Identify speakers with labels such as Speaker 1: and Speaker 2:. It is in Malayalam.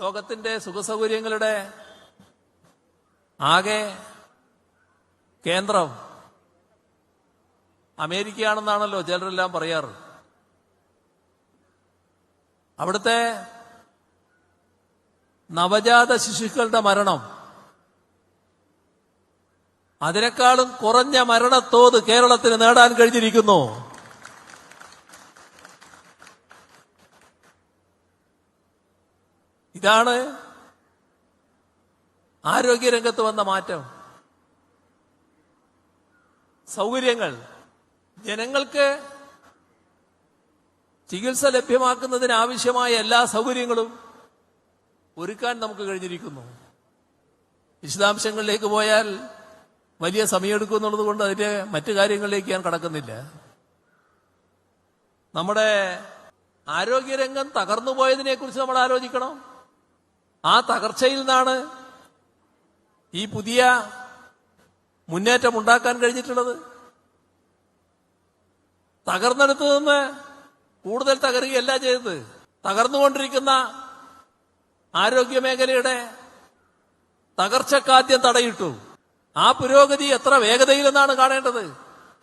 Speaker 1: ലോകത്തിന്റെ സുഖസൗകര്യങ്ങളുടെ ആകെ കേന്ദ്രം അമേരിക്കയാണെന്നാണല്ലോ ചിലരെല്ലാം പറയാറ്. അവിടുത്തെ നവജാത ശിശുക്കളുടെ മരണം അതിനേക്കാളും കുറഞ്ഞ മരണത്തോത് കേരളത്തിന് നേടാൻ കഴിഞ്ഞിരിക്കുന്നു. ഇതാണ് ആരോഗ്യരംഗത്ത് വന്ന മാറ്റം. സൗകര്യങ്ങൾ, ജനങ്ങൾക്ക് ചികിത്സ ലഭ്യമാക്കുന്നതിന് ആവശ്യമായ എല്ലാ സൗകര്യങ്ങളും ഒരുക്കാൻ നമുക്ക് കഴിഞ്ഞിരിക്കുന്നു. വിശദാംശങ്ങളിലേക്ക് പോയാൽ വലിയ സമയമെടുക്കും എന്നുള്ളത് കൊണ്ട് അതിന്റെ മറ്റു കാര്യങ്ങളിലേക്ക് ഞാൻ കടക്കുന്നില്ല. നമ്മുടെ ആരോഗ്യരംഗം തകർന്നു പോയതിനെ കുറിച്ച് നമ്മൾ ആലോചിക്കണം. ആ തകർച്ചയിൽ നിന്നാണ് ഈ പുതിയ മുന്നേറ്റം ഉണ്ടാക്കാൻ കഴിഞ്ഞിട്ടുള്ളത്. തകർന്നെടുത്തു നിന്ന് കൂടുതൽ തകരുകയല്ല ചെയ്തത്. തകർന്നുകൊണ്ടിരിക്കുന്ന ആരോഗ്യമേഖലയുടെ തകർച്ചക്കാദ്യം തടയിട്ടു. ആ പുരോഗതി എത്ര വേഗതയിലെന്നാണ് കാണേണ്ടത്.